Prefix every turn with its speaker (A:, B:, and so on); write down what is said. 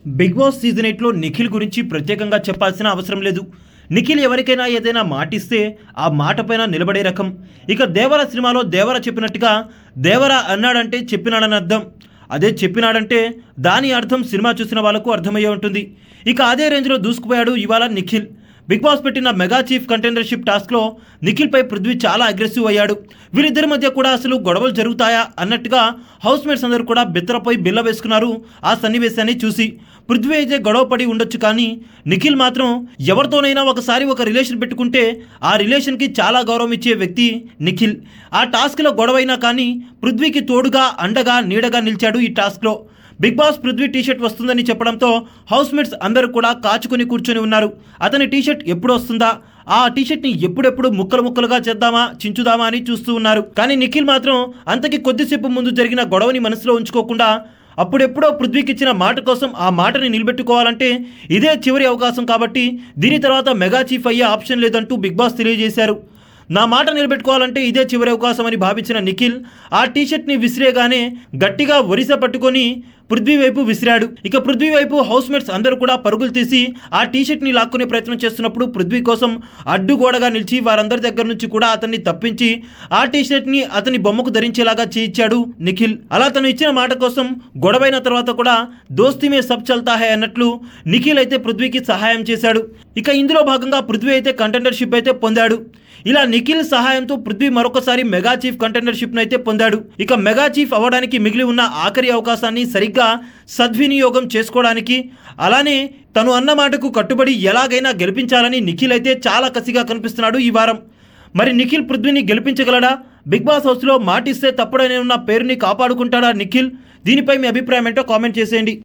A: Big boss season 8లో Nikhil గురించి ప్రత్యేకంగా చెప్పాల్సిన అవసరం లేదు. నిఖిల్ ఎవరికైనా ఏదైనా మాటిస్తే ఆ మాట పైన నిలబడే రకం. ఇక దేవర సినిమాలో దేవర చెప్పినట్టుగా దేవర అన్నాడంటే చెప్పినాడని అర్థం. అదే చెప్పినాడంటే దాని అర్థం సినిమా చూసిన వాళ్ళకు అర్థమయ్యే ఉంటుంది. ఇక అదే రేంజ్లో దూసుకుపోయాడు ఇవాళ నిఖిల్. బిగ్ బాస్ పెట్టిన మెగా చీఫ్ కంటెండర్షిప్ టాస్క్లో నిఖిల్పై పృథ్వీ చాలా అగ్రెసివ్ అయ్యాడు. వీరిద్దరి మధ్య కూడా అసలు గొడవలు జరుగుతాయా అన్నట్టుగా హౌస్ మేట్స్ అందరూ కూడా బెత్తరపై బిల్ల వేసుకున్నారు ఆ సన్నివేశాన్ని చూసి. పృథ్వీ అయితే గొడవ పడి ఉండొచ్చు, కానీ నిఖిల్ మాత్రం ఎవరితోనైనా ఒకసారి ఒక రిలేషన్ పెట్టుకుంటే ఆ రిలేషన్కి చాలా గౌరవం ఇచ్చే వ్యక్తి నిఖిల్. ఆ టాస్క్లో గొడవైనా కానీ పృథ్వీకి తోడుగా అండగా నీడగా నిలిచాడు ఈ టాస్క్లో. బిగ్ బాస్ పృథ్వీ టీషర్ట్ వస్తుందని చెప్పడంతో హౌస్ మేట్స్ అందరూ కూడా కాచుకొని కూర్చొని ఉన్నారు. అతని టీషర్ట్ ఎప్పుడు వస్తుందా, ఆ టీషర్ట్ని ఎప్పుడెప్పుడు ముక్కలు ముక్కలుగా చేద్దామా చించుదామా అని చూస్తూ ఉన్నారు. కానీ నిఖిల్ మాత్రం అంతకి కొద్దిసేపు ముందు జరిగిన గొడవని మనసులో ఉంచుకోకుండా అప్పుడెప్పుడో పృథ్వీకి ఇచ్చిన మాట కోసం ఆ మాటని నిలబెట్టుకోవాలంటే ఇదే చివరి అవకాశం కాబట్టి దీని తర్వాత మెగా చీఫ్ అయ్యే ఆప్షన్ లేదంటూ బిగ్ బాస్ తెలియజేశారు. నా మాట నిలబెట్టుకోవాలంటే ఇదే చివరి అవకాశం అని భావించిన నిఖిల్ ఆ టీషర్ట్ని విసిరేగానే గట్టిగా ఒరిస పట్టుకొని పృథ్వీ వైపు విసిరాడు. ఇక పృథ్వీ వైపు హౌస్ మేట్స్ అందరూ కూడా పరుగులు తీసి ఆ టీషర్ట్ని లాక్కునే ప్రయత్నం చేస్తున్నప్పుడు పృథ్వీ కోసం అడ్డుగోడగా నిలిచి వారందరి దగ్గర నుంచి కూడా అతన్ని తప్పించి ఆ టీషర్ట్ని అతని బొమ్మకు ధరించేలాగా చేయించాడు నిఖిల్. అలా తను ఇచ్చిన మాట కోసం గొడవైన తర్వాత కూడా దోస్తీ మే సబ్ చల్తా హై అన్నట్లు నిఖిల్ అయితే పృథ్వీకి సహాయం చేశాడు. ఇక ఇందులో భాగంగా పృథ్వీ అయితే కంటెండర్షిప్ అయితే పొందాడు. ఇలా నిఖిల్ సహాయంతో పృథ్వీ మరొకసారి మెగా చీఫ్ కంటెండర్షిప్ను అయితే పొందాడు. ఇక మెగా చీఫ్ అవ్వడానికి మిగిలి ఉన్న ఆఖరి అవకాశాన్ని సరిగ్గా సద్వినియోగం చేసుకోవడానికి, అలానే తను అన్న మాటకు కట్టుబడి ఎలాగైనా గెలిపించాలని నిఖిల్ అయితే చాలా కసిగా కనిపిస్తున్నాడు ఈ వారం. మరి నిఖిల్ పృథ్వీని గెలిపించగలడా? బిగ్ బాస్ హౌస్లో మాటిస్తే తప్పుడనే ఉన్న పేరుని కాపాడుకుంటాడా నిఖిల్? దీనిపై మీ అభిప్రాయం ఏంటో కామెంట్ చేసేయండి.